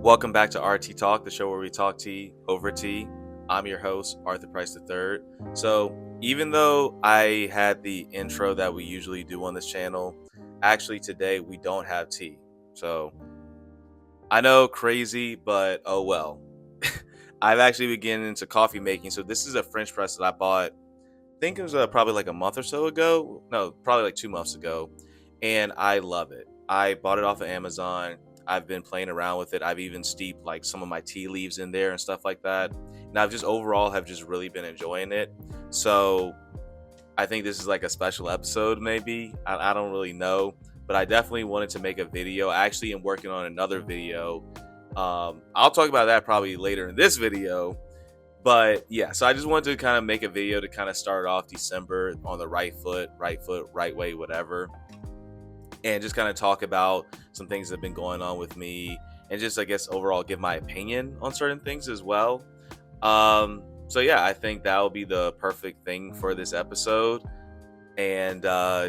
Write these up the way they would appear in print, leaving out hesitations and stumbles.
Welcome back to RT Talk, the show where we talk tea over tea. I'm your host, Arthur Price III. So, even though I had the intro that we usually do on this channel, actually today we don't have tea. So, I know, crazy, but oh well. I've actually been getting into coffee making. So, this is a French press that I bought, I think it was probably like a month or so ago. No, probably like 2 months ago. And I love it. I bought it off of Amazon. I've been playing around with it. I've even steeped like some of my tea leaves in there and stuff like that. And I've just overall have just really been enjoying it. So I think this is like a special episode, maybe. I don't really know. But I definitely wanted to make a video. I actually am working on another video. I'll talk about that probably later in this video. But yeah, so I just wanted to kind of make a video to kind of start off December on the right foot, right way, whatever. And just kind of talk about some things that have been going on with me and just, I guess, overall give my opinion on certain things as well. So yeah, I think that will be the perfect thing for this episode. And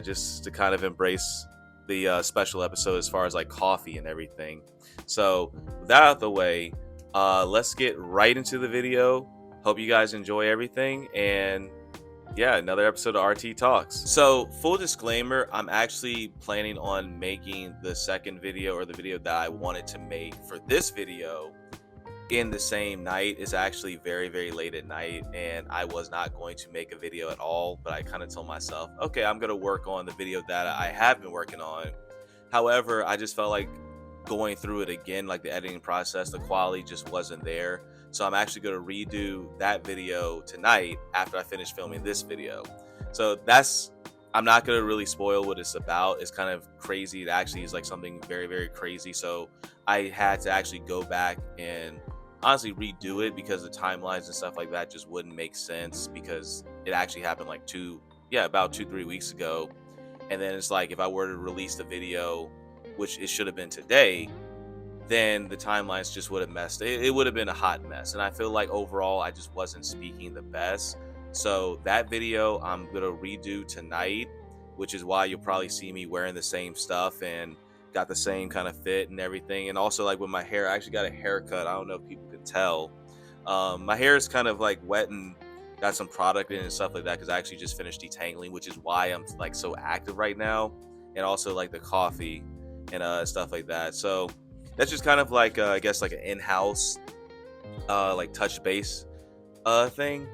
just to kind of embrace the special episode as far as like coffee and everything. So with that out the way, let's get right into the video. Hope you guys enjoy everything, and yeah, another episode of RT Talks. So full disclaimer, I'm actually planning on making the second video, or the video that I wanted to make for this video, in the same night. It's actually very, very late at night, and I was not going to make a video at all, but I kind of told myself, okay, I'm going to work on the video that I have been working on. However, I just felt like going through it again, like the editing process, the quality just wasn't there. So I'm actually going to redo that video tonight after I finish filming this video. So I'm not going to really spoil what it's about. It's kind of crazy. It actually is like something very, very crazy. So I had to actually go back and honestly redo it because the timelines and stuff like that just wouldn't make sense, because it actually happened like about 2-3 weeks ago. And then it's like, if I were to release the video, which it should have been today, then the timelines just would have messed. It would have been a hot mess. And I feel like overall, I just wasn't speaking the best. So that video I'm going to redo tonight, which is why you'll probably see me wearing the same stuff and got the same kind of fit and everything. And also like with my hair, I actually got a haircut. I don't know if people can tell. My hair is kind of like wet and got some product in and stuff like that, because I actually just finished detangling, which is why I'm like so active right now. And also like the coffee and stuff like that. So that's just kind of like I guess like an in-house like touch base thing.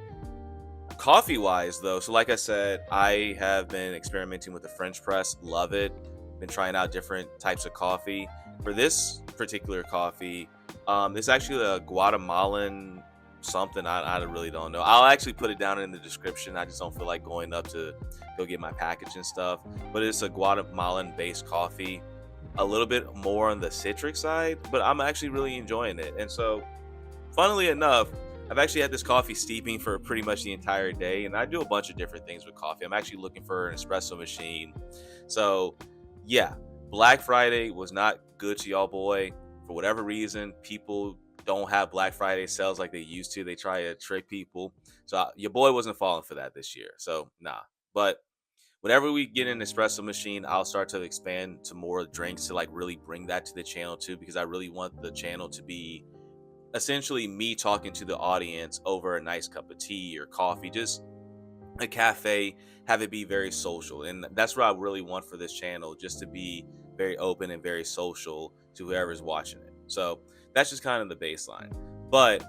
Coffee wise though, so like I said, I have been experimenting with the French press. Love it. Been trying out different types of coffee. For this particular coffee, it's actually a Guatemalan something. I really don't know. I'll actually put it down in the description. I just don't feel like going up to go get my package and stuff. But it's a Guatemalan based coffee. A little bit more on the citric side, but I'm actually really enjoying it. And so, funnily enough, I've actually had this coffee steeping for pretty much the entire day, and I do a bunch of different things with coffee. I'm actually looking for an espresso machine. So, yeah, Black Friday was not good to y'all boy. For whatever reason, people don't have Black Friday sales like they used to. They try to trick people. So, your boy wasn't falling for that this year. So, nah. But whenever we get an espresso machine, I'll start to expand to more drinks to like really bring that to the channel too, because I really want the channel to be essentially me talking to the audience over a nice cup of tea or coffee, just a cafe, have it be very social. And that's what I really want for this channel, just to be very open and very social to whoever's watching it. So that's just kind of the baseline. But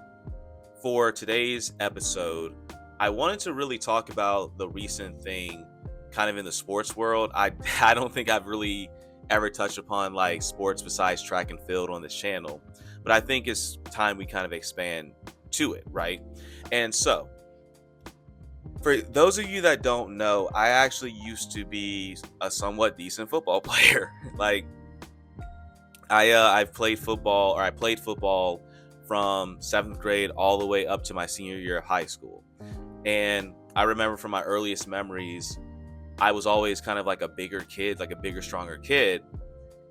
for today's episode, I wanted to really talk about the recent thing kind of in the sports world. I don't think I've really ever touched upon like sports besides track and field on this channel, but I think it's time we kind of expand to it, right? And so for those of you that don't know, I actually used to be a somewhat decent football player. Like I played football from 7th grade all the way up to my senior year of high school. And I remember from my earliest memories, I was always kind of like a bigger kid, like a bigger, stronger kid.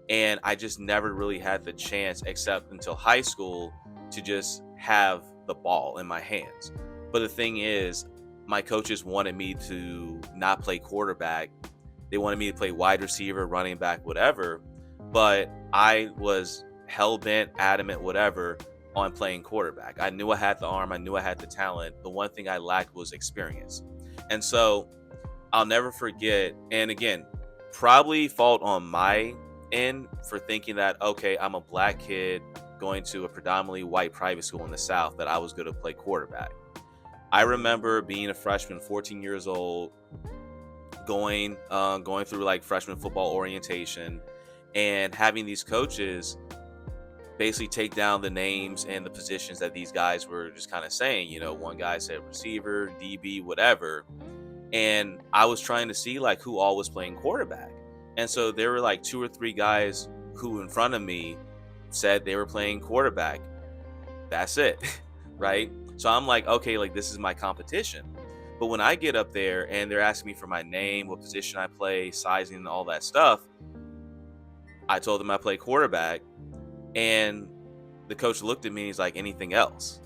And I just never really had the chance, except until high school, to just have the ball in my hands. But the thing is, my coaches wanted me to not play quarterback. They wanted me to play wide receiver, running back, whatever. But I was hell-bent, adamant, whatever, on playing quarterback. I knew I had the arm. I knew I had the talent. The one thing I lacked was experience. And so I'll never forget, and again, probably fault on my end for thinking that, okay, I'm a black kid going to a predominantly white private school in the South, that I was going to play quarterback. I remember being a freshman, 14 years old, going through like freshman football orientation and having these coaches basically take down the names and the positions that these guys were just kind of saying. You know, one guy said receiver, DB, whatever. And I was trying to see like who all was playing quarterback. And so there were like 2 or 3 guys who in front of me said they were playing quarterback. That's it. Right? So I'm like, okay, like this is my competition. But when I get up there and they're asking me for my name, what position I play, sizing, and all that stuff, I told them I play quarterback. And the coach looked at me and he's like, anything else?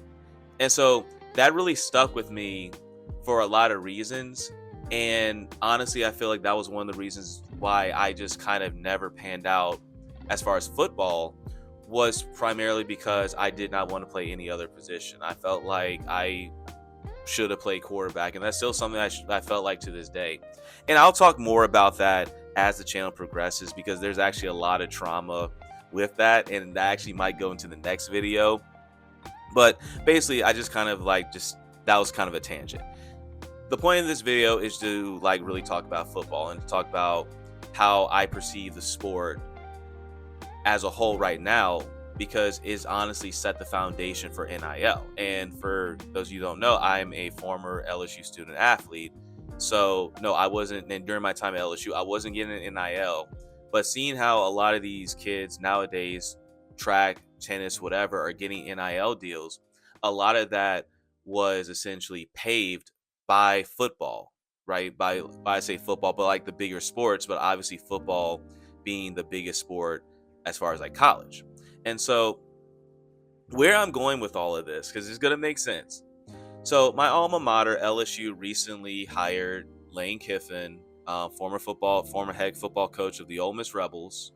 And so that really stuck with me for a lot of reasons. And honestly, I feel like that was one of the reasons why I just kind of never panned out as far as football, was primarily because I did not want to play any other position. I felt like I should have played quarterback, and that's still something I felt like to this day. And I'll talk more about that as the channel progresses, because there's actually a lot of trauma with that, and that actually might go into the next video. But basically, I just kind of like that was kind of a tangent. The point of this video is to like really talk about football and to talk about how I perceive the sport as a whole right now, because it's honestly set the foundation for NIL. And for those of you who don't know, I'm a former LSU student-athlete. So no, I wasn't, and during my time at LSU, I wasn't getting an NIL. But seeing how a lot of these kids nowadays, track, tennis, whatever, are getting NIL deals, a lot of that was essentially paved by football, right? By I say football, but like the bigger sports, but obviously football being the biggest sport as far as like college. And so where I'm going with all of this, because it's going to make sense. So my alma mater, LSU, recently hired Lane Kiffin, former head football coach of the Ole Miss Rebels,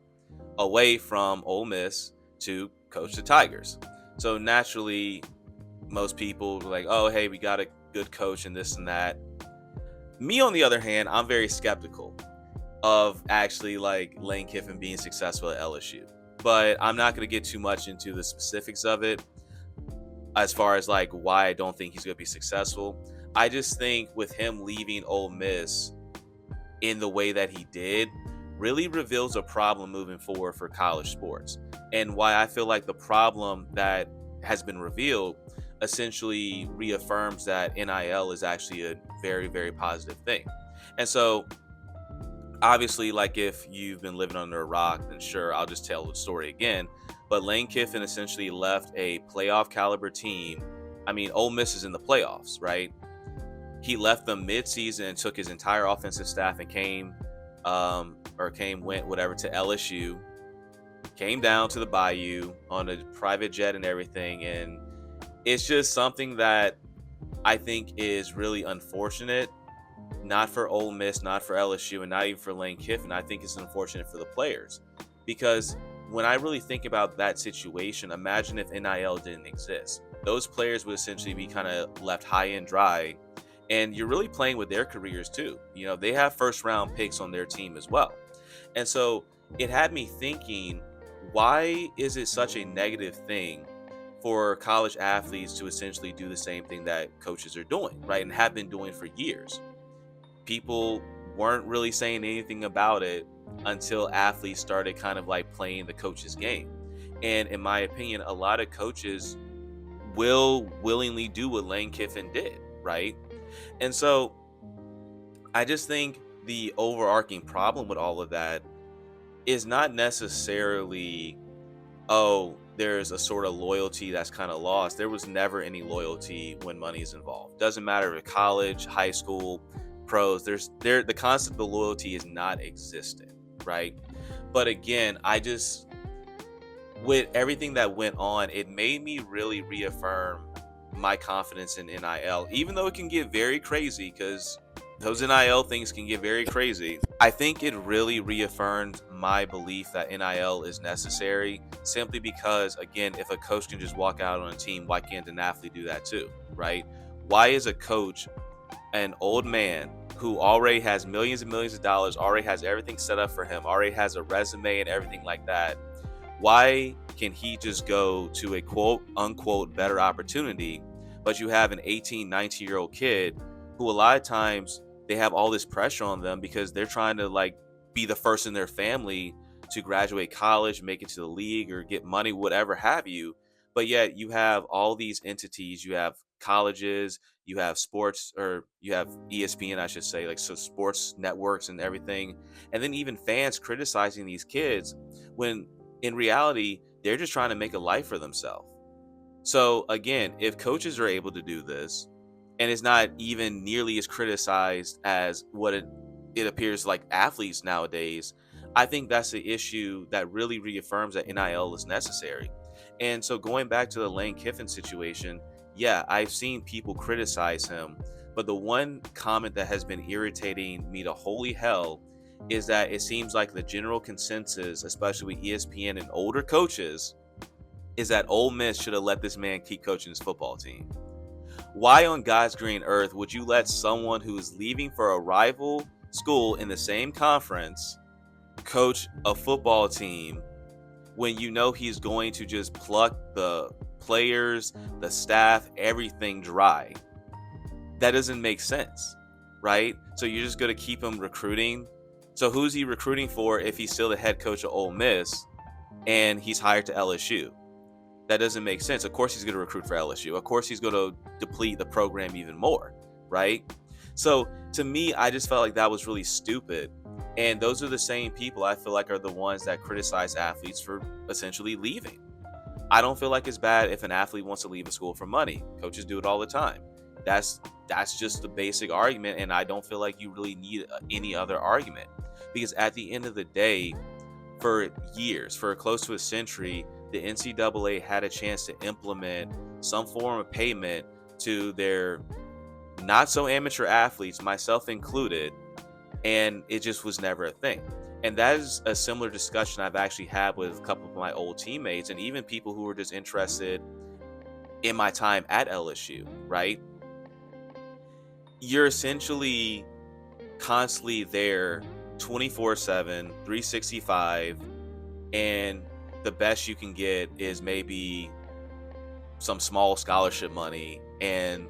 away from Ole Miss to coach the Tigers. So naturally, most people were like, oh, hey, we got a good coach and this and that. Me, on the other hand, I'm very skeptical of actually like Lane Kiffin being successful at LSU. But I'm not going to get too much into the specifics of it as far as like why I don't think he's going to be successful. I just think with him leaving Ole Miss in the way that he did really reveals a problem moving forward for college sports. And why I feel like the problem that has been revealed essentially reaffirms that NIL is actually a very, very positive thing. And so obviously, like if you've been living under a rock, then sure, I'll just tell the story again. But Lane Kiffin essentially left a playoff caliber team. I mean, Ole Miss is in the playoffs, right? He left them mid-season and took his entire offensive staff and went whatever to LSU, came down to the Bayou on a private jet and everything. And it's just something that I think is really unfortunate. Not for Ole Miss, not for LSU, and not even for Lane Kiffin. I think it's unfortunate for the players, because when I really think about that situation, imagine if NIL didn't exist. Those players would essentially be kind of left high and dry, and you're really playing with their careers too. You know, they have first round picks on their team as well. And so it had me thinking, why is it such a negative thing for college athletes to essentially do the same thing that coaches are doing, right? And have been doing for years. People weren't really saying anything about it until athletes started kind of like playing the coach's game. And in my opinion, a lot of coaches will willingly do what Lane Kiffin did, right? And so I just think the overarching problem with all of that is not necessarily, oh, there's a sort of loyalty that's kind of lost. There was never any loyalty when money is involved. Doesn't matter if college, high school, pros, the concept of loyalty is not existent, right? But again, with everything that went on, it made me really reaffirm my confidence in NIL, even though it can get very crazy, because those NIL things can get very crazy. I think it really reaffirmed my belief that NIL is necessary, simply because, again, if a coach can just walk out on a team, why can't an athlete do that too, right? Why is a coach an old man who already has millions and millions of dollars, already has everything set up for him, already has a resume and everything like that? Why can he just go to a quote unquote better opportunity, but you have an 18, 19-year-old kid who a lot of times they have all this pressure on them because they're trying to like be the first in their family to graduate college, make it to the league or get money, whatever have you. But yet you have all these entities, you have colleges, you have sports, or you have ESPN, I should say, like, so sports networks and everything. And then even fans criticizing these kids when in reality, they're just trying to make a life for themselves. So again, if coaches are able to do this, and it's not even nearly as criticized as what it appears like athletes nowadays, I think that's the issue that really reaffirms that NIL is necessary. And so going back to the Lane Kiffin situation, yeah, I've seen people criticize him, but the one comment that has been irritating me to holy hell is that it seems like the general consensus, especially with ESPN and older coaches, is that Ole Miss should have let this man keep coaching his football team. Why on God's green earth would you let someone who is leaving for a rival school in the same conference coach a football team when you know he's going to just pluck the players, the staff, everything dry? That doesn't make sense, right? So you're just going to keep him recruiting. So who's he recruiting for if he's still the head coach of Ole Miss and he's hired to LSU? That doesn't make sense. Of course he's going to recruit for LSU. Of course he's going to deplete the program even more, right? So to me, I just felt like that was really stupid. And those are the same people I feel like are the ones that criticize athletes for essentially leaving. I don't feel like it's bad if an athlete wants to leave a school for money. Coaches do it all the time. That's just the basic argument, and I don't feel like you really need any other argument. Because at the end of the day, for years, for close to a century, the NCAA had a chance to implement some form of payment to their not so amateur athletes, myself included, and it just was never a thing. And that is a similar discussion I've actually had with a couple of my old teammates and even people who were just interested in my time at LSU, right? You're essentially constantly there 24/7, 365, and the best you can get is maybe some small scholarship money and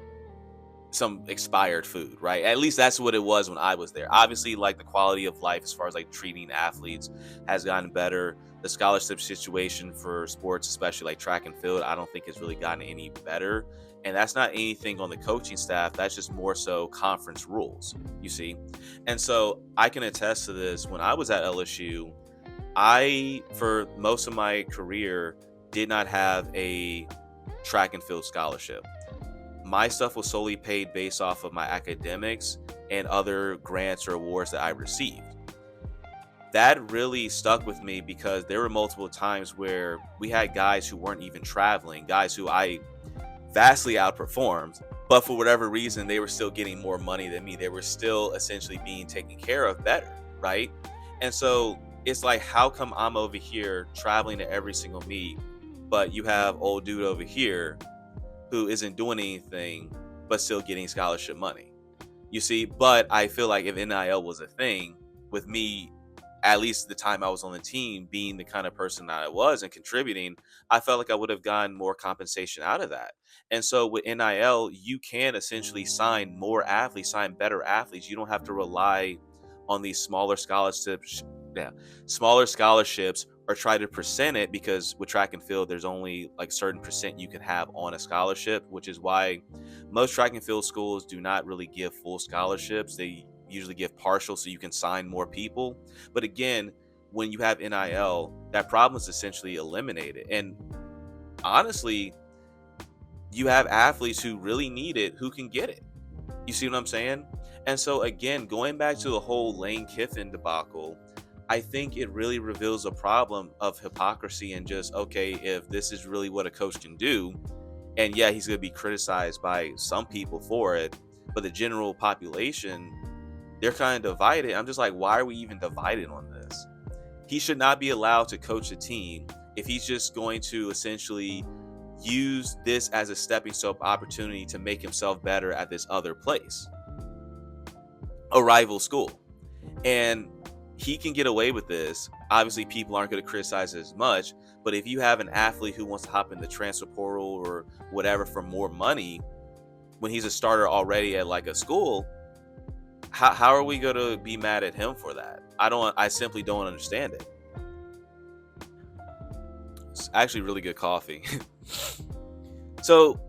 some expired food, right? At least that's what it was when I was there. Obviously, like, the quality of life as far as like treating athletes has gotten better. The scholarship situation for sports, especially like track and field, I don't think it's really gotten any better. And that's not anything on the coaching staff. That's just more so conference rules, you see? And so I can attest to this. When I was at LSU, I, for most of my career, did not have a track and field scholarship. My stuff was solely paid based off of my academics and other grants or awards that I received. That really stuck with me because there were multiple times where we had guys who weren't even traveling, guys who I vastly outperformed, but for whatever reason, they were still getting more money than me. They were still essentially being taken care of better, right? And so it's like, how come I'm over here traveling to every single meet, but you have old dude over here who isn't doing anything but still getting scholarship money? You see, but I feel like if NIL was a thing, with me, at least the time I was on the team, being the kind of person that I was and contributing, I felt like I would have gotten more compensation out of that. And so with NIL, you can essentially sign more athletes, sign better athletes. You don't have to rely on these smaller scholarships, or try to percent it, because with track and field, there's only like certain percent you can have on a scholarship, which is why most track and field schools do not really give full scholarships. They usually give partial so you can sign more people. But again, when you have NIL, that problem is essentially eliminated. And honestly, you have athletes who really need it, who can get it. You see what I'm saying? And so again, going back to the whole Lane Kiffin debacle, I think it really reveals a problem of hypocrisy and just, okay, if this is really what a coach can do, and yeah, he's going to be criticized by some people for it, but the general population they're kind of divided. I'm just like, why are we even divided on this? He should not be allowed to coach a team if he's just going to essentially use this as a stepping stone opportunity to make himself better at this other place, a rival school. And he can get away with this. Obviously, people aren't going to criticize it as much. But if you have an athlete who wants to hop in the transfer portal or whatever for more money when he's a starter already at like a school, how are we going to be mad at him for that? I simply don't understand it. It's actually really good coffee. So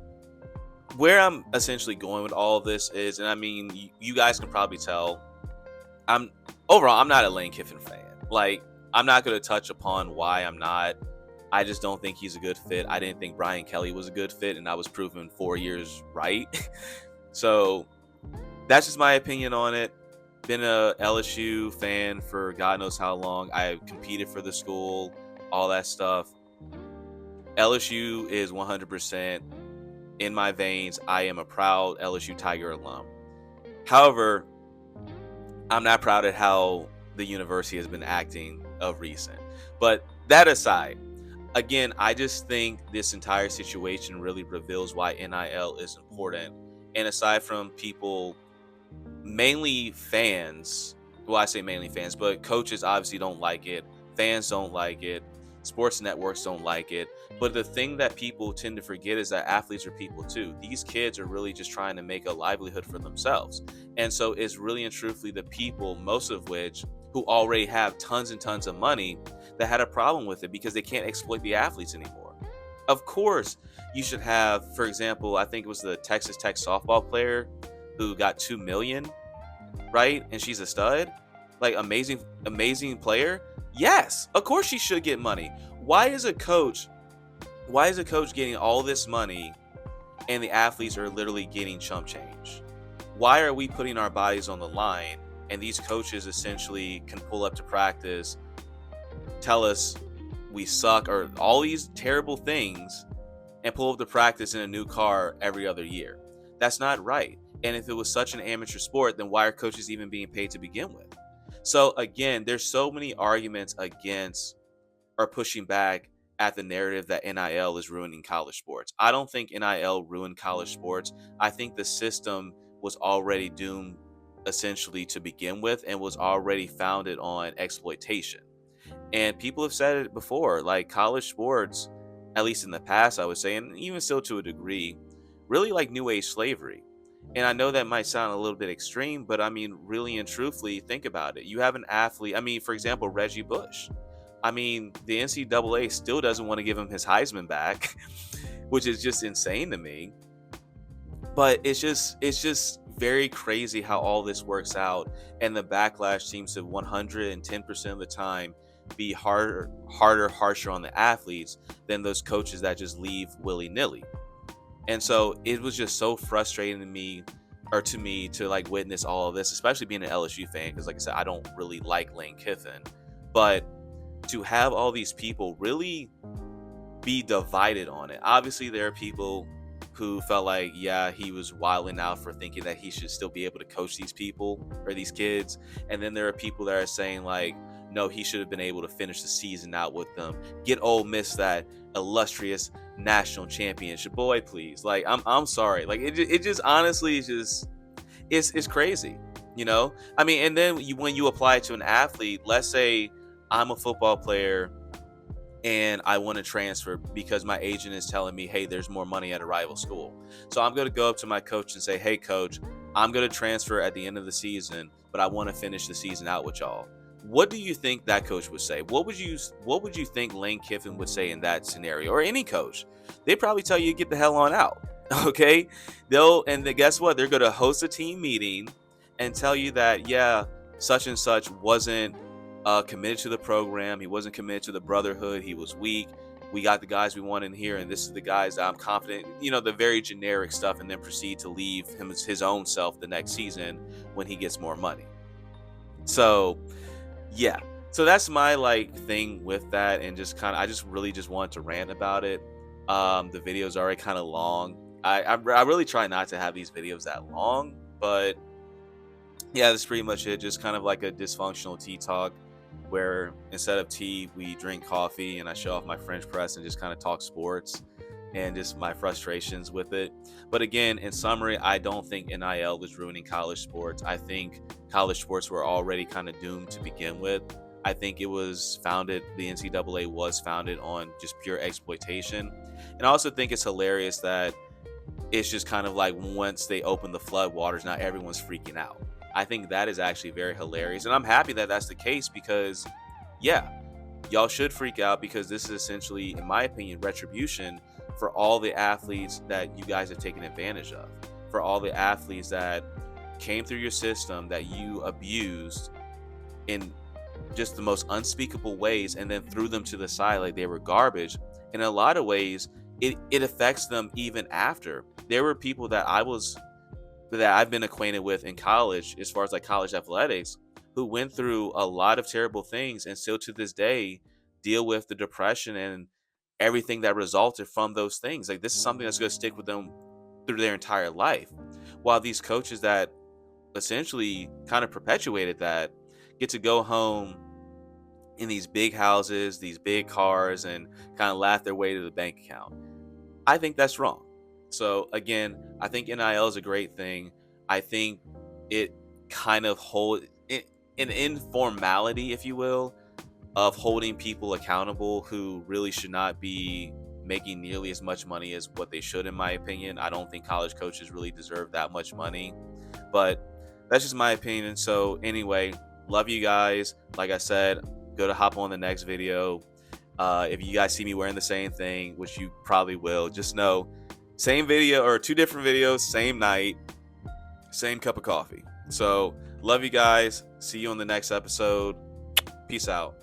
where I'm essentially going with all of this is, and I mean, you guys can probably tell, I'm not a Lane Kiffin fan. Like, I'm not going to touch upon why I'm not. I just don't think he's a good fit. I didn't think Brian Kelly was a good fit, and I was proven 4 years right. So that's just my opinion on it. Been a LSU fan for God knows how long. I competed for the school, all that stuff. LSU is 100% in my veins. I am a proud LSU Tiger alum. However, I'm not proud at how the university has been acting of recent. But that aside, again, I just think this entire situation really reveals why NIL is important. And aside from people, mainly fans, well, I say mainly fans, but coaches obviously don't like it. Fans don't like it. Sports networks don't like it. But the thing that people tend to forget is that athletes are people too. These kids are really just trying to make a livelihood for themselves. And so it's really and truthfully the people, most of which who already have tons and tons of money, that had a problem with it because they can't exploit the athletes anymore. Of course, you should have, for example, I think it was the Texas Tech softball player who got $2 million, right? And she's a stud, like amazing player. Yes, of course she should get money. Why is a coach getting all this money and the athletes are literally getting chump change? Why are we putting our bodies on the line and these coaches essentially can pull up to practice, tell us we suck or all these terrible things, and pull up to practice in a new car every other year? That's not right. And if it was such an amateur sport, then why are coaches even being paid to begin with? So again, there's so many arguments against or pushing back at the narrative that NIL is ruining college sports. I don't think NIL ruined college sports. I think the system was already doomed essentially to begin with and was already founded on exploitation. And people have said it before, like college sports, at least in the past, I would say, and even still to a degree, really like new age slavery. And I know that might sound a little bit extreme, but I mean, really and truthfully, think about it. You have an athlete, I mean, for example, Reggie Bush. I mean, the NCAA still doesn't want to give him his Heisman back, which is just insane to me. But it's just very crazy how all this works out. And the backlash seems to 110% of the time be harsher on the athletes than those coaches that just leave willy-nilly. And so it was just so frustrating to me to like witness all of this, especially being an LSU fan, because like I said, I don't really like Lane Kiffin. But to have all these people really be divided on it. Obviously, there are people who felt like, yeah, he was wilding out for thinking that he should still be able to coach these people or these kids. And then there are people that are saying like, no, he should have been able to finish the season out with them. Get Ole Miss that illustrious national championship. Boy, please. Like, I'm sorry. Like, it just honestly is just, it's crazy, you know? I mean, and then when you apply it to an athlete, let's say I'm a football player and I want to transfer because my agent is telling me, hey, there's more money at a rival school. So I'm going to go up to my coach and say, hey, coach, I'm going to transfer at the end of the season, but I want to finish the season out with y'all. What do you think that coach would say? What would you think Lane Kiffin would say in that scenario, or any coach? They'd probably tell you to get the hell on out. Okay? Guess what? They're going to host a team meeting and tell you that, yeah, such and such wasn't committed to the program. He wasn't committed to the brotherhood. He was weak. We got the guys we want in here, and this is the guys that I'm confident, the very generic stuff, and then proceed to leave him as his own self the next season when he gets more money. So, yeah. So that's my thing with that, and I just really want to rant about it. The video's already kind of long. I really try not to have these videos that long, but yeah, that's pretty much it. Just kind of like a dysfunctional tea talk where instead of tea, we drink coffee and I show off my French press and just kind of talk sports and just my frustrations with it. But again, in summary, I don't think NIL was ruining college sports. I think college sports were already kind of doomed to begin with. I think it was founded, the NCAA was founded on just pure exploitation. And I also think it's hilarious that it's just kind of like once they open the floodwaters, now everyone's freaking out. I think that is actually very hilarious. And I'm happy that that's the case because, yeah, y'all should freak out because this is essentially, in my opinion, retribution for all the athletes that you guys have taken advantage of, for all the athletes that came through your system that you abused in just the most unspeakable ways and then threw them to the side like they were garbage. In a lot of ways, it affects them even after. There were people that I've been acquainted with in college, as far as like college athletics, who went through a lot of terrible things and still to this day deal with the depression and everything that resulted from those things. Like, this is something that's going to stick with them through their entire life. While these coaches that essentially kind of perpetuated that get to go home in these big houses, these big cars, and kind of laugh their way to the bank account. I think that's wrong. So again, I think NIL is a great thing. I think it kind of an informality, if you will, of holding people accountable who really should not be making nearly as much money as what they should, in my opinion. I don't think college coaches really deserve that much money, but that's just my opinion. So anyway, love you guys. Like I said, go to hop on the next video. If you guys see me wearing the same thing, which you probably will, just know, same video or two different videos, same night, same cup of coffee. So love you guys. See you on the next episode. Peace out.